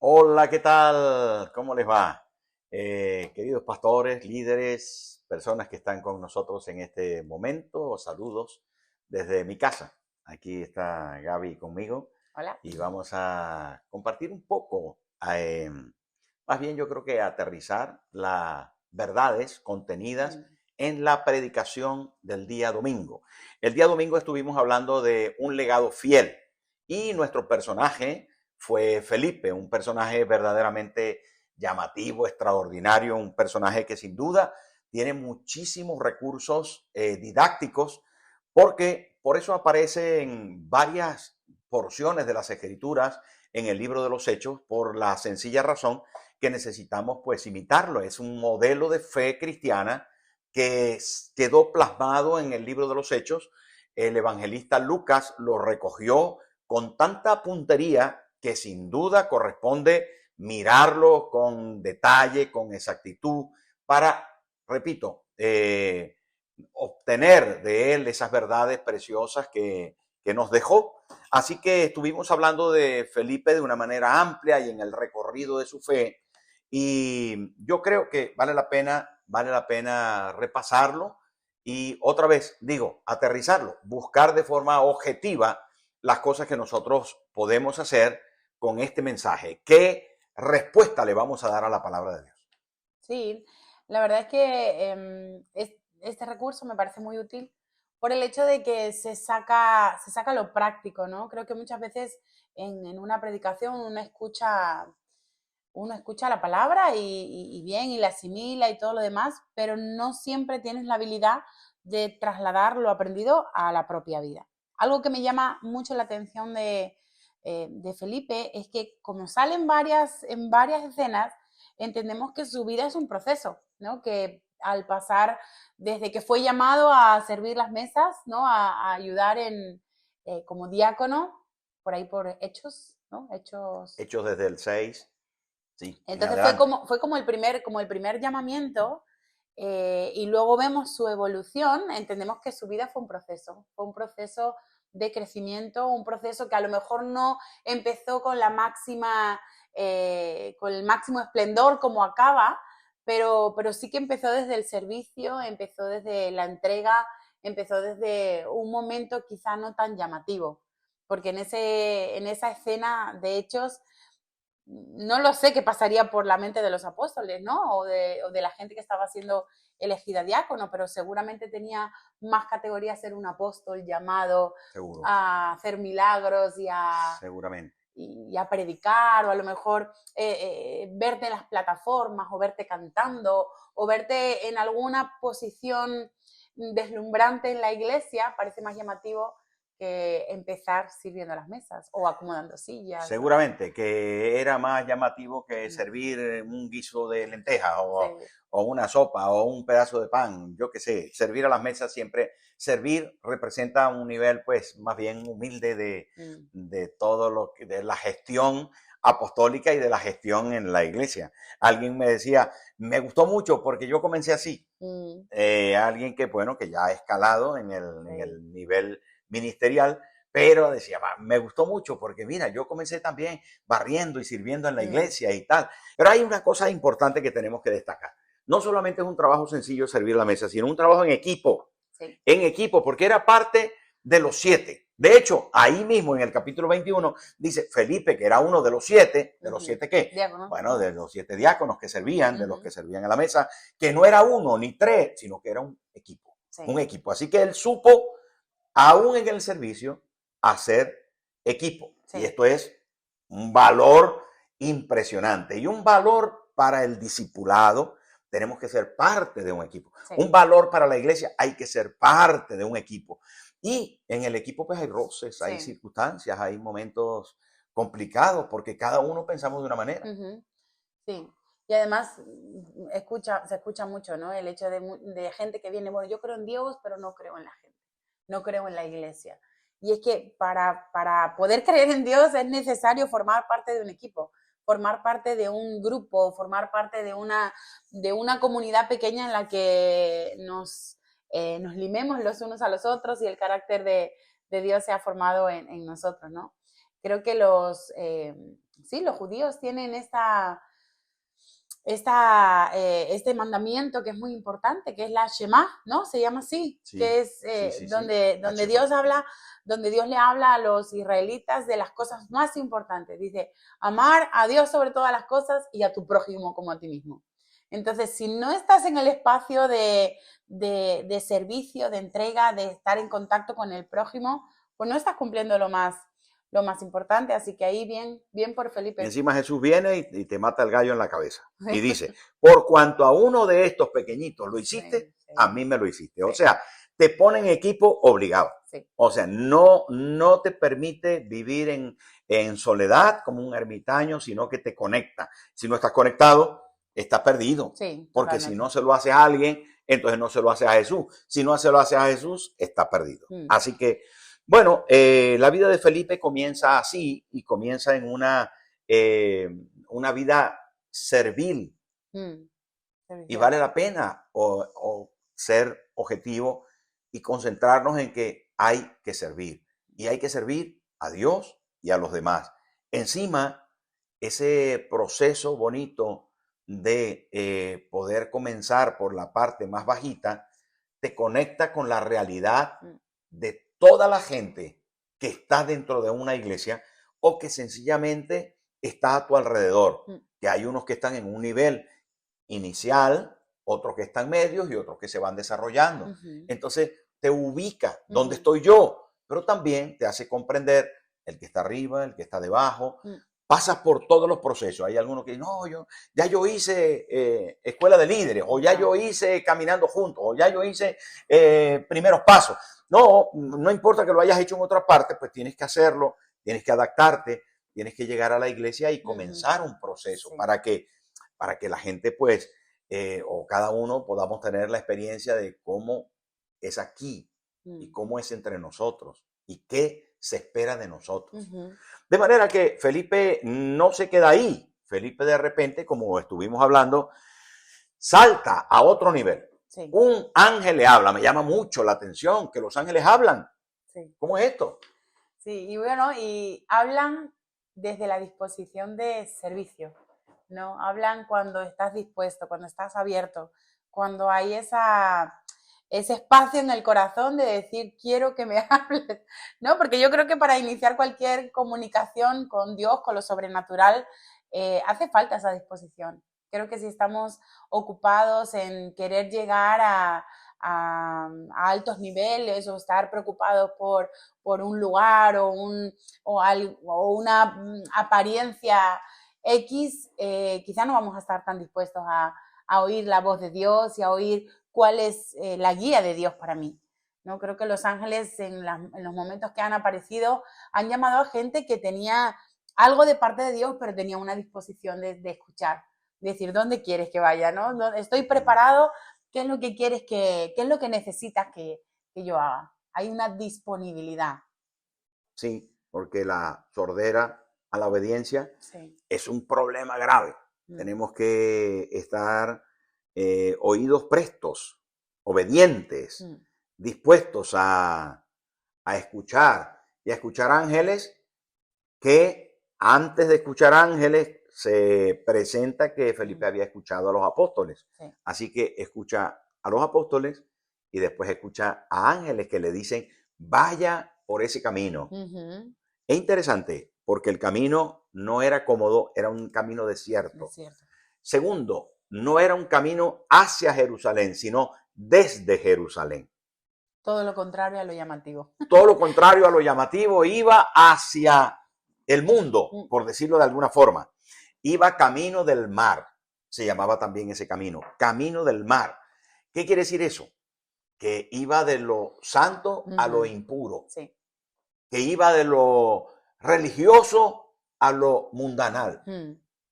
Hola, ¿qué tal? ¿Cómo les va? Queridos pastores, líderes, personas que están con nosotros en este momento, saludos desde mi casa. Aquí está Gaby conmigo Hola. y vamos a compartir un poco, más bien yo creo que aterrizar las verdades contenidas Mm, en la predicación del día domingo. El día domingo estuvimos hablando de un legado fiel y nuestro personaje fue Felipe, un personaje verdaderamente llamativo, extraordinario, un personaje que sin duda tiene muchísimos recursos didácticos, porque por eso aparece en varias porciones de las escrituras en el libro de los Hechos, por la sencilla razón que necesitamos pues imitarlo. Es un modelo de fe cristiana que quedó plasmado en el libro de los Hechos. El evangelista Lucas lo recogió con tanta puntería que sin duda corresponde mirarlo con detalle, con exactitud, para, repito, obtener de él esas verdades preciosas que nos dejó. Así que estuvimos hablando de Felipe de una manera amplia y en el recorrido de su fe. Y yo creo que vale la pena repasarlo y otra vez digo, aterrizarlo, buscar de forma objetiva las cosas que nosotros podemos hacer con este mensaje. ¿Qué respuesta le vamos a dar a la palabra de Dios? sí, la verdad es que este recurso me parece muy útil por el hecho de que se saca lo práctico, ¿no? Creo que muchas veces en una predicación uno escucha la palabra y bien, y la asimila y todo lo demás, pero no siempre tienes la habilidad de trasladar lo aprendido a la propia vida. Algo que me llama mucho la atención de Felipe es que como salen en varias escenas, entendemos que su vida es un proceso, ¿no? Que al pasar desde que fue llamado a servir las mesas, ¿no? A ayudar como diácono, por ahí por Hechos, ¿no? Hechos. Hechos desde el 6, sí, en Entonces fue adelante. como, fue como el primer llamamiento, y luego vemos su evolución, entendemos que su vida fue un proceso de crecimiento, un proceso que a lo mejor no empezó con el máximo esplendor como acaba, pero sí que empezó desde el servicio, empezó desde la entrega, empezó desde un momento quizá no tan llamativo, porque en esa escena de Hechos no lo sé qué pasaría por la mente de los apóstoles, ¿no? O de la gente que estaba siendo elegida diácono, pero seguramente tenía más categoría ser un apóstol llamado Seguro, a hacer milagros seguramente. y a predicar, o a lo mejor verte en las plataformas, o verte cantando, o verte en alguna posición deslumbrante en la iglesia, parece más llamativo que empezar sirviendo las mesas o acomodando sillas. Seguramente que era más llamativo que Mm, servir un guiso de lentejas sí. o una sopa o un pedazo de pan, yo qué sé, servir a las mesas siempre, servir representa un nivel pues más bien humilde Mm, de todo lo que, de la gestión apostólica y de la gestión en la iglesia. Alguien me decía, me gustó mucho porque yo comencé así. mm, Alguien que, bueno, que ya ha escalado en sí, el nivel ministerial, pero decía, me gustó mucho porque mira, yo comencé también barriendo y sirviendo en la mm, iglesia y tal. Pero hay una cosa importante que tenemos que destacar. No solamente es un trabajo sencillo servir la mesa, sino un trabajo sí, en equipo, porque era parte de los 7. De hecho, ahí mismo en el capítulo 21 dice Felipe, que era uno de los ujú. 7 qué? Diácono, Bueno, de los 7 diáconos que servían, de los ujú, que servían a la mesa, que no era uno ni tres, sino que era un equipo. sí, Un equipo. Así que él supo, aún en el servicio, hacer equipo. Y sí, esto es un valor impresionante y un valor para el discipulado. Tenemos que ser parte de un equipo. sí, Un valor para la iglesia, hay que ser parte de un equipo. Y en el equipo pues hay roces, hay sí, circunstancias, hay momentos complicados porque cada uno pensamos de una manera. ujú, sí. Y además se escucha mucho, ¿no? El hecho de gente que viene, bueno, yo creo en Dios, pero no creo en la gente, no creo en la iglesia. Y es que para poder creer en Dios es necesario formar parte de un equipo, formar parte de un grupo, formar parte de una comunidad pequeña en la que nos limemos los unos a los otros y el carácter de Dios sea formado en nosotros, ¿no? Creo que sí, los judíos tienen este mandamiento que es muy importante, que es la Shema, ¿no? Se llama así, Sí, que es sí. donde Dios habla, donde Dios le habla a los israelitas de las cosas más importantes. Dice, amar a Dios sobre todas las cosas y a tu prójimo como a ti mismo. Entonces, si no estás en el espacio de servicio, de entrega, de estar en contacto con el prójimo, pues no estás cumpliendo lo más importante. Así que ahí bien por Y Felipe. encima Jesús viene y te mata el gallo en la cabeza. Y dice, por cuanto a uno de estos pequeñitos lo hiciste, Sí. a mí me lo hiciste. O Sí. sea, te ponen equipo obligado. Sí. O sea, no te permite vivir en soledad como un ermitaño, sino que te conecta. Si no estás conectado, estás perdido. Sí, Porque totalmente. si no se lo hace a alguien, entonces no se lo hace a Jesús. Si no se lo hace a Jesús, está perdido. Así que, bueno, la vida de Felipe comienza así y comienza en una vida servil. Y vale la pena o ser objetivo y concentrarnos en que hay que servir. Y hay que servir a Dios y a los demás. Encima, ese proceso bonito de poder comenzar por la parte más bajita, te conecta con la realidad de toda la gente que está dentro de una iglesia o que sencillamente está a tu alrededor. Que hay unos que están en un nivel inicial, otros que están medios y otros que se van desarrollando. Entonces te ubica donde estoy yo, pero también te hace comprender el que está arriba, el que está debajo. Pasas por todos los procesos. Hay algunos que dicen, no, yo hice escuela de líderes, o ya yo hice caminando juntos, o ya yo hice primeros pasos. No importa que lo hayas hecho en otra parte, pues tienes que hacerlo, tienes que adaptarte, tienes que llegar a la iglesia y comenzar un proceso para que la gente, pues, o cada uno podamos tener la experiencia de cómo es aquí y cómo es entre nosotros y qué se espera de nosotros. De manera que Felipe no se queda ahí. Felipe de repente, como estuvimos hablando, salta a otro nivel. Sí. Un ángel le habla. Me llama mucho la atención que los ángeles hablan. Sí. ¿Cómo es esto? Sí, y bueno, y hablan desde la disposición de servicio, ¿no? Hablan cuando estás dispuesto, cuando estás abierto, cuando hay ese espacio en el corazón de decir, quiero que me hables, ¿no? Porque yo creo que para iniciar cualquier comunicación con Dios, con lo sobrenatural, hace falta esa disposición. Creo que si estamos ocupados en querer llegar a altos niveles o estar preocupados por un lugar o una apariencia X, quizá no vamos a estar tan dispuestos a oír la voz de Dios y a oír cuál es la guía de Dios para mí. ¿No? Creo que los ángeles en los momentos que han aparecido han llamado a gente que tenía algo de parte de Dios, pero tenía una disposición de escuchar, de decir, ¿dónde quieres que vaya? ¿No? Estoy preparado, ¿qué es lo que quieres qué es lo que necesitas que yo haga? Hay una disponibilidad. Sí, porque la sordera a la obediencia es un problema grave. Tenemos que estar oídos prestos, obedientes, dispuestos a escuchar y a escuchar ángeles, que antes de escuchar ángeles se presenta que Felipe había escuchado a los apóstoles. Así que escucha a los apóstoles y después escucha a ángeles que le dicen, vaya por ese camino. Es interesante porque el camino no era cómodo, era un camino desierto. Segundo, no era un camino hacia Jerusalén, sino desde Jerusalén. Todo lo contrario a lo llamativo. Todo lo contrario a lo llamativo, iba hacia el mundo, por decirlo de alguna forma. Iba camino del mar, se llamaba también ese camino, camino del mar. ¿Qué quiere decir eso? Que iba de lo santo a lo impuro. Sí. Que iba de lo religioso a lo mundanal.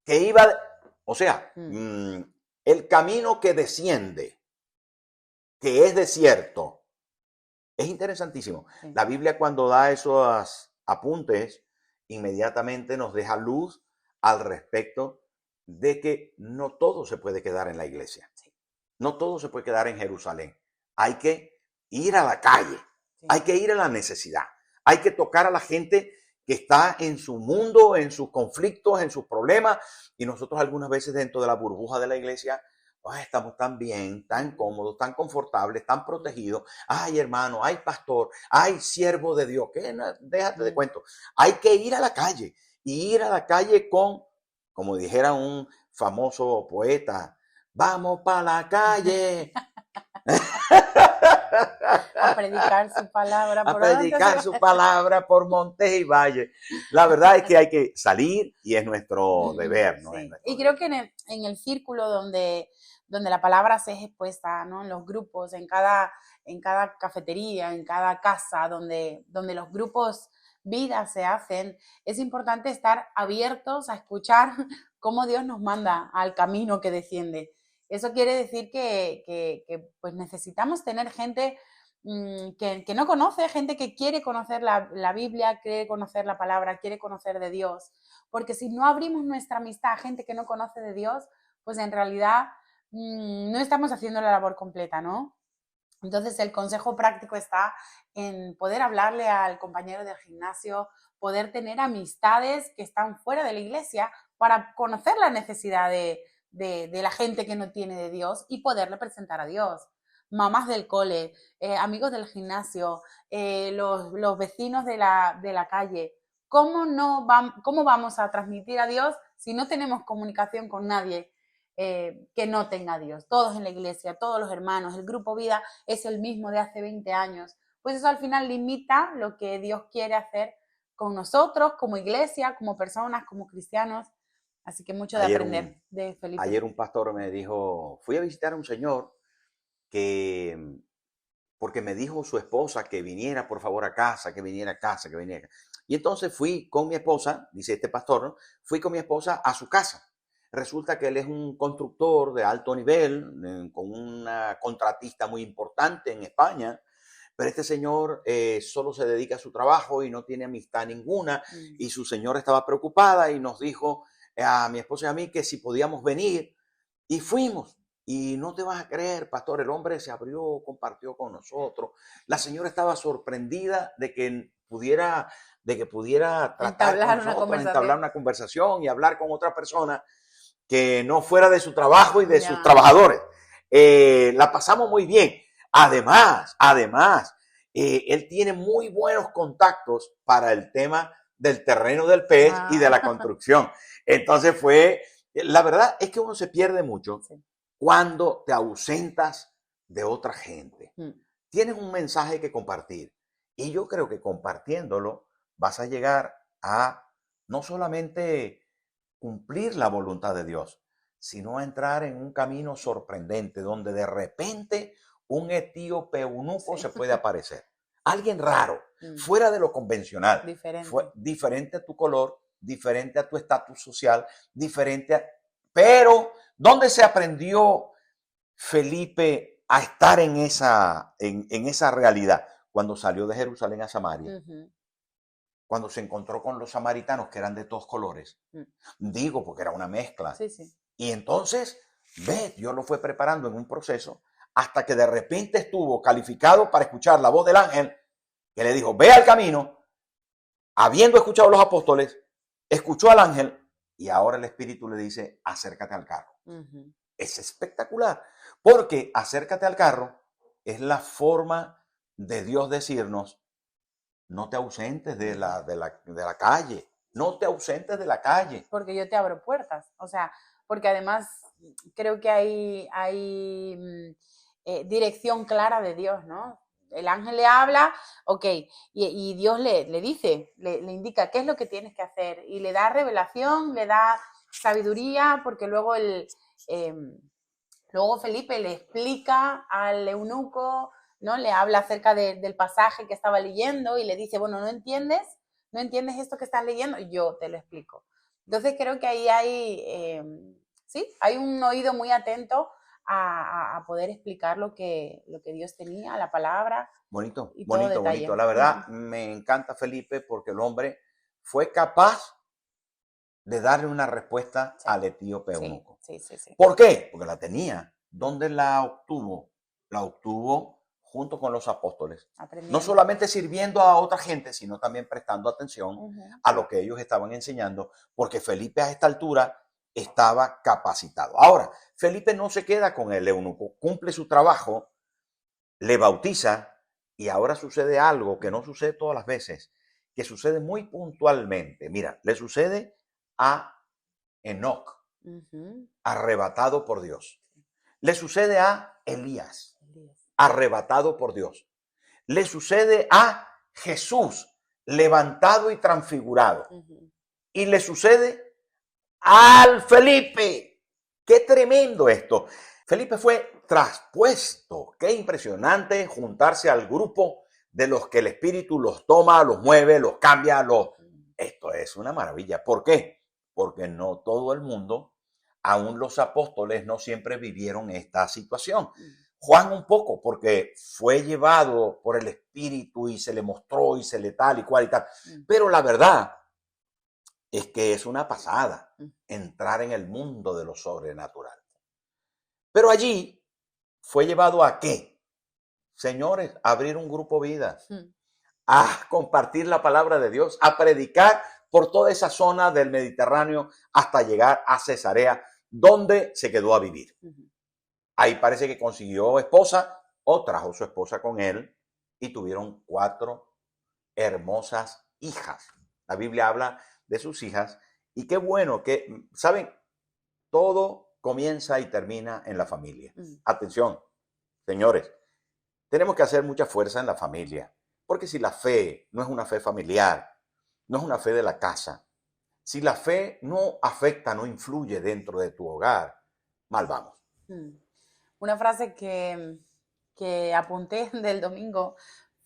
Que iba, el camino que desciende, que es desierto, es interesantísimo. Sí. La Biblia, cuando da esos apuntes, inmediatamente nos deja luz al respecto de que no todo se puede quedar en la iglesia. Sí. No todo se puede quedar en Jerusalén. Hay que ir a la calle. Sí. Hay que ir a la necesidad. Hay que tocar a la gente que está en su mundo, en sus conflictos, en sus problemas, y nosotros algunas veces dentro de la burbuja de la iglesia, ay, estamos tan bien, tan cómodos, tan confortables, tan protegidos. Ay, hermano, ay, pastor, ay, siervo de Dios. ¿Qué? No, déjate de cuento. Hay que ir a la calle y ir a la calle con, como dijera un famoso poeta, vamos para la calle. A predicar su palabra A por predicar su palabra por montes y valles. La verdad es que hay que salir y es nuestro deber, ¿no? Sí. Es nuestro Y creo deber. que en el círculo donde la palabra se es expuesta, ¿no? En los grupos, en cada cafetería, en cada casa, donde los grupos vida se hacen, es importante estar abiertos a escuchar cómo Dios nos manda al camino que desciende. Eso quiere decir que pues necesitamos tener gente que no conoce, gente que quiere conocer la Biblia, quiere conocer la palabra, quiere conocer de Dios. Porque si no abrimos nuestra amistad a gente que no conoce de Dios, pues en realidad no estamos haciendo la labor completa, ¿no? Entonces el consejo práctico está en poder hablarle al compañero del gimnasio, poder tener amistades que están fuera de la iglesia para conocer la necesidad de la gente que no tiene de Dios y poderle presentar a Dios. Mamás del cole, amigos del gimnasio, los vecinos de la calle. ¿Cómo vamos a transmitir a Dios si no tenemos comunicación con nadie que no tenga a Dios? Todos en la iglesia, todos los hermanos, el grupo vida es el mismo de hace 20 años. Pues eso al final limita lo que Dios quiere hacer con nosotros, como iglesia, como personas, como cristianos. Así que mucho de aprender de Felipe. Ayer un pastor me dijo, fui a visitar a un señor que, porque me dijo su esposa que viniera por favor a casa, que viniera a casa, que viniera. Y entonces fui con mi esposa, dice este pastor, ¿no? Fui con mi esposa a su casa. Resulta que él es un constructor de alto nivel, con una contratista muy importante en España, pero este señor solo se dedica a su trabajo y no tiene amistad ninguna, y su señora estaba preocupada y nos dijo a mi esposa y a mí que si podíamos venir, y fuimos. Y no te vas a creer, pastor, el hombre se abrió, compartió con nosotros. La señora estaba sorprendida de que pudiera tratar con nosotros, entablar una conversación y hablar con otra persona que no fuera de su trabajo y de sus trabajadores. La pasamos muy bien. Además, él tiene muy buenos contactos para el tema del terreno del pez y de la construcción. Entonces la verdad es que uno se pierde mucho cuando te ausentas de otra gente. Tienes un mensaje que compartir y yo creo que compartiéndolo vas a llegar a no solamente cumplir la voluntad de Dios, sino a entrar en un camino sorprendente donde de repente un etíope eunuco se puede aparecer. Alguien raro, fuera de lo convencional, diferente a tu color, diferente a tu estatus social, pero ¿dónde se aprendió Felipe a estar en esa realidad? Cuando salió de Jerusalén a Samaria. Cuando se encontró con los samaritanos que eran de todos colores. Digo, porque era una mezcla. Sí, sí. Y entonces, Dios lo fue preparando en un proceso hasta que de repente estuvo calificado para escuchar la voz del ángel que le dijo, ve al camino. Habiendo escuchado a los apóstoles, escuchó al ángel y ahora el Espíritu le dice, acércate al carro. Es espectacular, porque acércate al carro es la forma de Dios decirnos, no te ausentes de la calle, no te ausentes de la calle. Porque yo te abro puertas, o sea, porque además creo que hay dirección clara de Dios, ¿no? El ángel le habla, ok, y Dios le dice, le indica qué es lo que tienes que hacer y le da revelación, le da sabiduría, porque luego Felipe le explica al eunuco, ¿no? Le habla acerca del pasaje que estaba leyendo y le dice, bueno, ¿no entiendes esto que estás leyendo? Yo te lo explico. Entonces creo que ahí hay un oído muy atento a poder explicar lo que Dios tenía, la palabra. Bonito. La verdad, me encanta Felipe porque el hombre fue capaz de darle una respuesta al etíope eunuco. Sí. ¿Por qué? Porque la tenía. ¿Dónde la obtuvo? La obtuvo junto con los apóstoles, no Aprendiendo. solamente sirviendo a otra gente, sino también prestando atención a lo que ellos estaban enseñando, porque Felipe a esta altura estaba capacitado. Ahora, Felipe no se queda con el eunuco, cumple su trabajo, le bautiza y ahora sucede algo que no sucede todas las veces, que sucede muy puntualmente. Mira, le sucede a Enoc, arrebatado por Dios. Le sucede a Elías, arrebatado por Dios. Le sucede a Jesús, levantado y transfigurado. Y le sucede al Felipe. ¡Qué tremendo esto! Felipe fue traspuesto. Qué impresionante juntarse al grupo de los que el Espíritu los toma, los mueve, los cambia. Esto es una maravilla. ¿Por qué? Porque no todo el mundo, aún los apóstoles, no siempre vivieron esta situación. Juan un poco, porque fue llevado por el Espíritu y se le mostró y se le tal y cual y tal. Pero la verdad es que es una pasada entrar en el mundo de lo sobrenatural. Pero allí fue llevado ¿a qué? Señores, a abrir un grupo vida, a compartir la palabra de Dios, a predicar por toda esa zona del Mediterráneo hasta llegar a Cesarea, donde se quedó a vivir. Ahí parece que consiguió esposa o trajo su esposa con él y tuvieron 4 hermosas hijas. La Biblia habla de sus hijas y qué bueno que, ¿saben? Todo comienza y termina en la familia. Atención, señores, tenemos que hacer mucha fuerza en la familia, porque si la fe no es una fe familiar, no es una fe de la casa, si la fe no afecta, no influye dentro de tu hogar, mal vamos. Una frase que apunté del domingo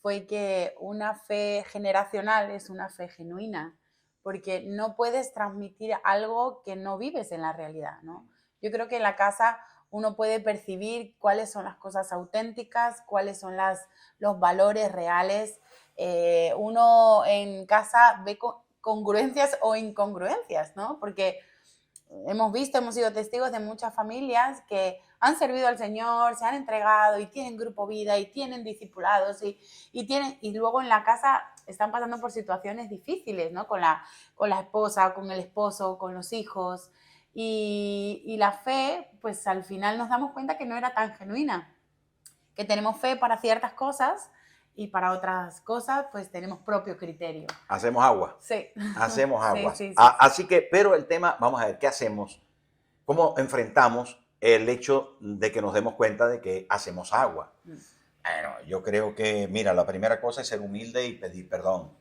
fue que una fe generacional es una fe genuina, porque no puedes transmitir algo que no vives en la realidad, ¿no? Yo creo que en la casa uno puede percibir cuáles son las cosas auténticas, cuáles son los valores reales. Uno en casa ve congruencias o incongruencias, ¿no? Porque hemos sido testigos de muchas familias que han servido al Señor, se han entregado y tienen grupo vida y tienen discipulados y luego en la casa están pasando por situaciones difíciles, ¿no? Con la esposa, con el esposo, con los hijos. Y la fe, pues al final nos damos cuenta que no era tan genuina, que tenemos fe para ciertas cosas y para otras cosas, pues tenemos propio criterio. Hacemos agua. Sí. Hacemos agua. Sí. Así que, pero el tema, vamos a ver, ¿qué hacemos? ¿Cómo enfrentamos el hecho de que nos demos cuenta de que hacemos agua? Bueno, yo creo que, mira, la primera cosa es ser humilde y pedir perdón.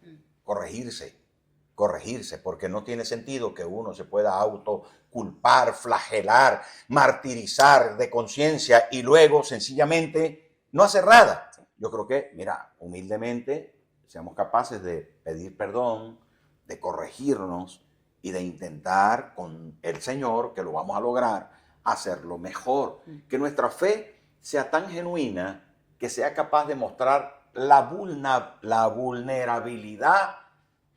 Corregirse, porque no tiene sentido que uno se pueda autoculpar, flagelar, martirizar de conciencia y luego sencillamente no hacer nada. Yo creo que, mira, humildemente seamos capaces de pedir perdón, de corregirnos y de intentar con el Señor, que lo vamos a lograr, hacerlo mejor. Que nuestra fe sea tan genuina que sea capaz de mostrar la vulnerabilidad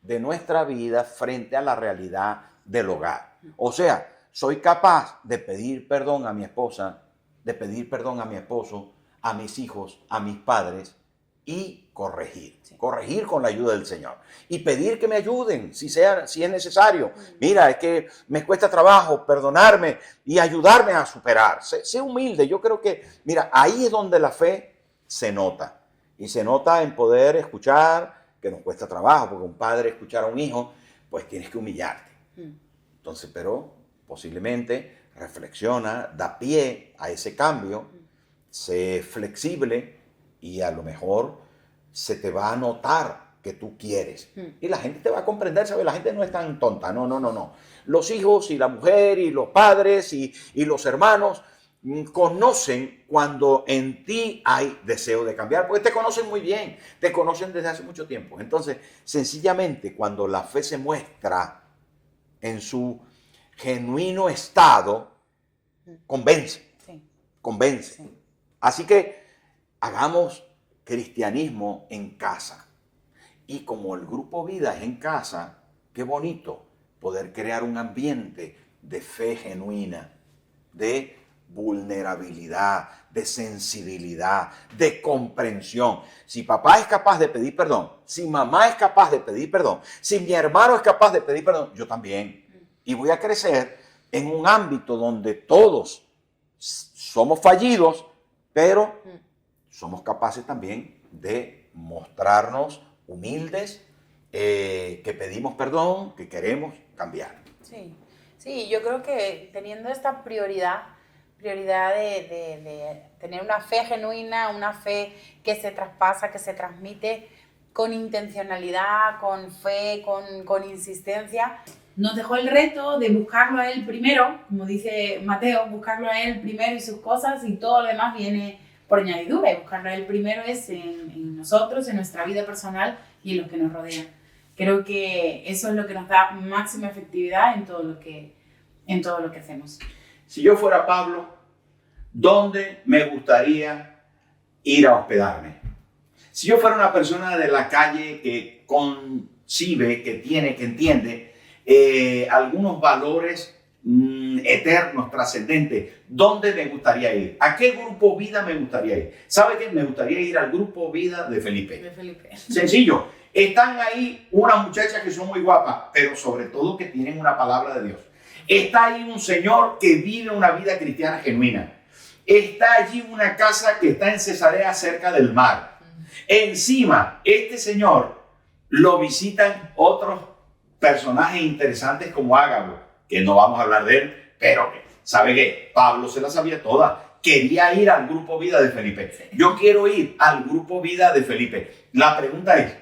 de nuestra vida frente a la realidad del hogar. O sea, soy capaz de pedir perdón a mi esposa, de pedir perdón a mi esposo, a mis hijos, a mis padres y corregir. Corregir con la ayuda del Señor. Y pedir que me ayuden si es necesario. Mira, es que me cuesta trabajo perdonarme y ayudarme a superar. Sé humilde. Yo creo que, mira, ahí es donde la fe se nota. Y se nota en poder escuchar, que nos cuesta trabajo, porque un padre escuchar a un hijo, pues tienes que humillarte. Entonces, pero posiblemente reflexiona, da pie a ese cambio, sé flexible y a lo mejor se te va a notar que tú quieres. Y la gente te va a comprender, ¿sabes? La gente no es tan tonta, no. Los hijos y la mujer y los padres y los hermanos conocen cuando en ti hay deseo de cambiar, porque te conocen muy bien, te conocen desde hace mucho tiempo. Entonces, sencillamente, cuando la fe se muestra en su genuino estado, convence. Así que hagamos cristianismo en casa. Y como el grupo vida es en casa, qué bonito poder crear un ambiente de fe genuina, de vulnerabilidad, de sensibilidad, de comprensión. Si papá es capaz de pedir perdón, si mamá es capaz de pedir perdón, si mi hermano es capaz de pedir perdón, yo también. Y voy a crecer en un ámbito donde todos somos fallidos, pero somos capaces también de mostrarnos humildes, que pedimos perdón, que queremos cambiar. Sí, sí, yo creo que teniendo esta prioridad de tener una fe genuina, una fe que se traspasa, que se transmite con intencionalidad, con fe, con insistencia, nos dejó el reto de buscarlo a Él primero, como dice Mateo, buscarlo a Él primero y sus cosas, y todo lo demás viene por añadidura, y buscarlo a Él primero es en nosotros, en nuestra vida personal y en los que nos rodean. Creo que eso es lo que nos da máxima efectividad en todo lo que hacemos. Si yo fuera Pablo, ¿dónde me gustaría ir a hospedarme? Si yo fuera una persona de la calle que concibe, que tiene, que entiende algunos valores eternos, trascendentes, ¿dónde me gustaría ir? ¿A qué grupo vida me gustaría ir? ¿Sabe qué? Me gustaría ir al grupo vida de Felipe. De Felipe. Sencillo. Están ahí unas muchachas que son muy guapas, pero sobre todo que tienen una palabra de Dios. Está ahí un señor que vive una vida cristiana genuina. Está allí una casa que está en Cesarea, cerca del mar. Encima, este señor lo visitan otros personajes interesantes como Ágabo, que no vamos a hablar de él, pero ¿sabe qué? Pablo se la sabía toda. Quería ir al grupo vida de Felipe. Yo quiero ir al grupo vida de Felipe. La pregunta es,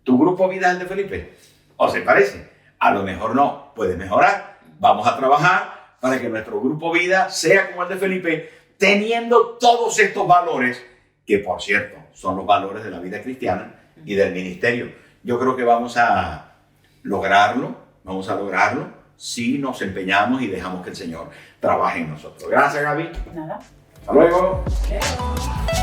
¿tu grupo vida es el de Felipe? ¿O se parece? A lo mejor no. Puede mejorar. Vamos a trabajar para que nuestro grupo vida sea como el de Felipe, teniendo todos estos valores, que por cierto son los valores de la vida cristiana y del ministerio. Yo creo que vamos a lograrlo si nos empeñamos y dejamos que el Señor trabaje en nosotros. Gracias, Gaby. Nada. Hasta luego. Chao.